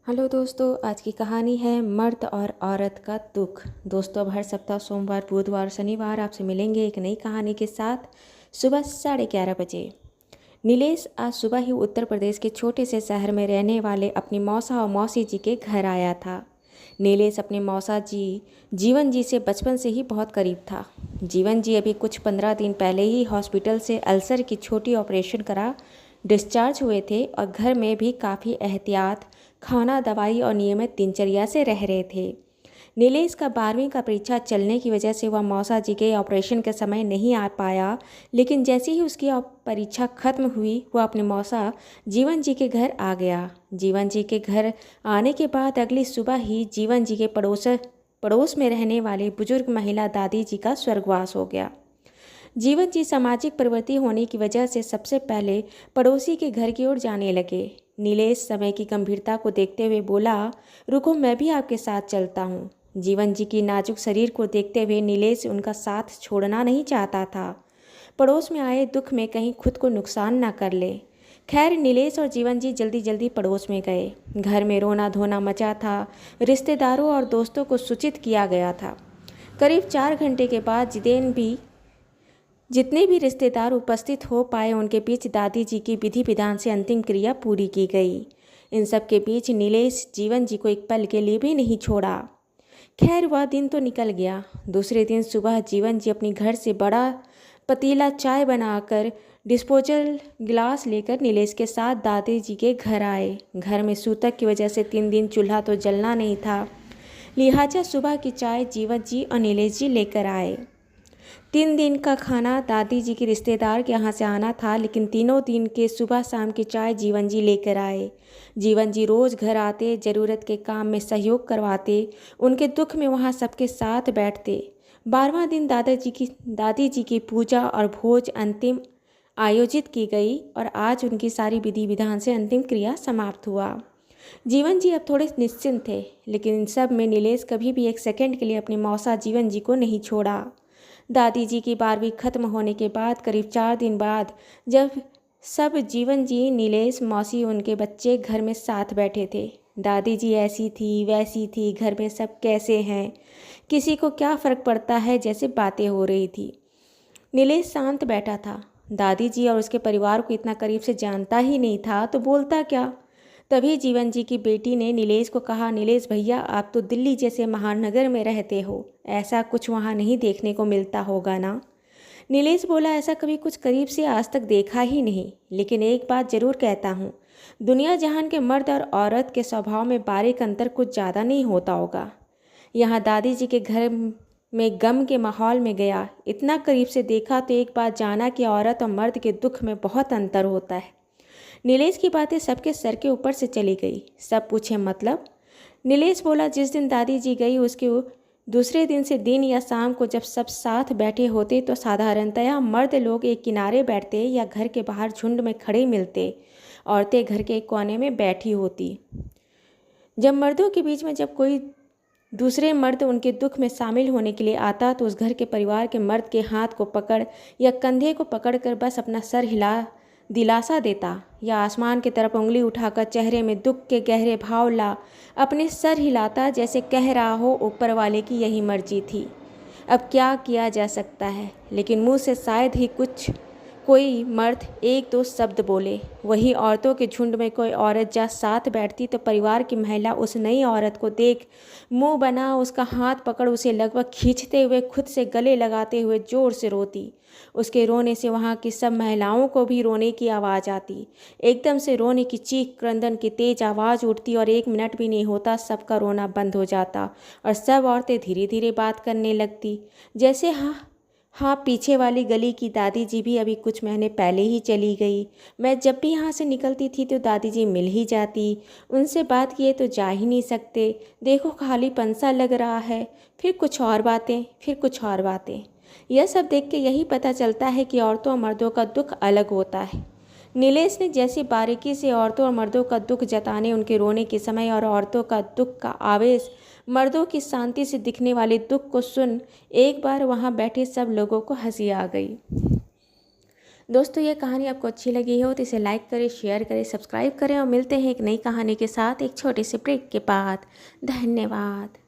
Hello दोस्तों, आज की कहानी है मर्द और औरत का दुख। दोस्तों, अब हर सप्ताह सोमवार, बुधवार, शनिवार आपसे मिलेंगे एक नई कहानी के साथ सुबह 11:30 बजे। नीलेश आज सुबह ही उत्तर प्रदेश के छोटे से शहर में रहने वाले अपनी मौसा और मौसी जी के घर आया था। नीलेश अपने मौसा जी जीवन जी से बचपन से ही बहुत करीब था। जीवन जी अभी कुछ 15 दिन पहले ही हॉस्पिटल से अल्सर की छोटी ऑपरेशन करा डिस्चार्ज हुए थे और घर में भी काफ़ी एहतियात, खाना, दवाई और नियमित दिनचर्या से रह रहे थे। नीलेश का 12वीं का परीक्षा चलने की वजह से वह मौसा जी के ऑपरेशन के समय नहीं आ पाया, लेकिन जैसे ही उसकी परीक्षा खत्म हुई वह अपने मौसा जीवन जी के घर आ गया। जीवन जी के घर आने के बाद अगली सुबह ही जीवन जी के पड़ोस में रहने वाली बुजुर्ग महिला दादी जी का स्वर्गवास हो गया। जीवन जी सामाजिक प्रवृत्ति होने की वजह से सबसे पहले पड़ोसी के घर की ओर जाने लगे। नीलेश समय की गंभीरता को देखते हुए बोला, रुको, मैं भी आपके साथ चलता हूँ। जीवन जी की नाजुक शरीर को देखते हुए नीलेश उनका साथ छोड़ना नहीं चाहता था। पड़ोस में आए दुख में कहीं खुद को नुकसान न कर ले। खैर, नीलेश और जीवन जी जल्दी जल्दी पड़ोस में गए। घर में रोना धोना मचा था। रिश्तेदारों और दोस्तों को सूचित किया गया था। करीब 4 घंटे के बाद जितने भी रिश्तेदार उपस्थित हो पाए उनके बीच दादी जी की विधि विधान से अंतिम क्रिया पूरी की गई। इन सब के बीच नीलेश जीवन जी को एक पल के लिए भी नहीं छोड़ा। खैर, वह दिन तो निकल गया। दूसरे दिन सुबह जीवन जी अपने घर से बड़ा पतीला चाय बनाकर डिस्पोजल गिलास लेकर नीलेश के साथ दादी जी के घर आए। घर में सूतक की वजह से 3 दिन चूल्हा तो जलना नहीं था, लिहाजा सुबह की चाय जीवन जी और नीलेश जी लेकर आए। 3 दिन का खाना दादी जी के रिश्तेदार के यहाँ से आना था, लेकिन तीनों दिन के सुबह शाम की चाय जीवन जी लेकर आए। जीवन जी रोज़ घर आते, ज़रूरत के काम में सहयोग करवाते, उनके दुख में वहाँ सबके साथ बैठते। 12वां दिन दादी जी की पूजा और भोज अंतिम आयोजित की गई और आज उनकी सारी विधि विधान से अंतिम क्रिया समाप्त हुआ। जीवन जी अब थोड़े निश्चिंत थे, लेकिन इन सब में नीलेश कभी भी एक सेकंड के लिए अपनी मौसा जीवन जी को नहीं छोड़ा। दादी जी की 12वीं खत्म होने के बाद करीब 4 दिन बाद जब सब जीवन जी, नीलेश, मौसी, उनके बच्चे घर में साथ बैठे थे। दादी जी ऐसी थी वैसी थी, घर में सब कैसे हैं, किसी को क्या फ़र्क पड़ता है, जैसे बातें हो रही थी। नीलेश शांत बैठा था। दादी जी और उसके परिवार को इतना करीब से जानता ही नहीं था तो बोलता क्या। तभी जीवन जी की बेटी ने नीलेश को कहा, नीलेश भैया, आप तो दिल्ली जैसे महानगर में रहते हो, ऐसा कुछ वहाँ नहीं देखने को मिलता होगा ना। नीलेश बोला, ऐसा कभी कुछ करीब से आज तक देखा ही नहीं, लेकिन एक बात ज़रूर कहता हूँ, दुनिया जहान के मर्द और औरत के स्वभाव में बारीक अंतर कुछ ज़्यादा नहीं होता होगा। यहाँ दादी जी के घर में गम के माहौल में गया, इतना करीब से देखा तो एक बात जाना कि औरत और मर्द के दुख में बहुत अंतर होता है। नीलेश की बातें सबके सर के ऊपर से चली गई। सब पूछे, मतलब? नीलेश बोला, जिस दिन दादी जी गई उसके दूसरे दिन से दिन या शाम को जब सब साथ बैठे होते तो साधारणतया मर्द लोग एक किनारे बैठते या घर के बाहर झुंड में खड़े मिलते, औरतें घर के एक कोने में बैठी होती। जब मर्दों के बीच में जब कोई दूसरे मर्द उनके दुख में शामिल होने के लिए आता तो उस घर के परिवार के मर्द के हाथ को पकड़ या कंधे को पकड़कर बस अपना सर हिला दिलासा देता, या आसमान की तरफ उंगली उठाकर चेहरे में दुख के गहरे भाव ला अपने सर हिलाता, जैसे कह रहा हो ऊपर वाले की यही मर्जी थी। अब क्या किया जा सकता है, लेकिन मुंह से शायद ही कोई मर्द एक दो शब्द बोले। वही औरतों के झुंड में कोई औरत जा साथ बैठती तो परिवार की महिला उस नई औरत को देख मुंह बना उसका हाथ पकड़ उसे लगभग खींचते हुए खुद से गले लगाते हुए जोर से रोती। उसके रोने से वहाँ की सब महिलाओं को भी रोने की आवाज़ आती। एकदम से रोने की चीख क्रंदन की तेज आवाज़ उठती और 1 मिनट भी नहीं होता सबका रोना बंद हो जाता और सब औरतें धीरे धीरे बात करने लगती। जैसे हाँ, पीछे वाली गली की दादी जी भी अभी कुछ महीने पहले ही चली गई। मैं जब भी यहाँ से निकलती थी तो दादी जी मिल ही जाती, उनसे बात किए तो जा ही नहीं सकते। देखो, खाली पंसा लग रहा है। फिर कुछ और बातें, फिर कुछ और बातें। यह सब देख के यही पता चलता है कि औरतों और मर्दों का दुख अलग होता है। नीलेश ने जैसी बारीकी से औरतों और मर्दों का दुख जताने, उनके रोने के समय और औरतों का दुख का आवेश, मर्दों की शांति से दिखने वाले दुख को सुन एक बार वहाँ बैठे सब लोगों को हंसी आ गई। दोस्तों ये कहानी आपको अच्छी लगी हो तो इसे लाइक करें, शेयर करें, सब्सक्राइब करें और मिलते हैं एक नई कहानी के साथ एक छोटे से ब्रेक के बाद। धन्यवाद।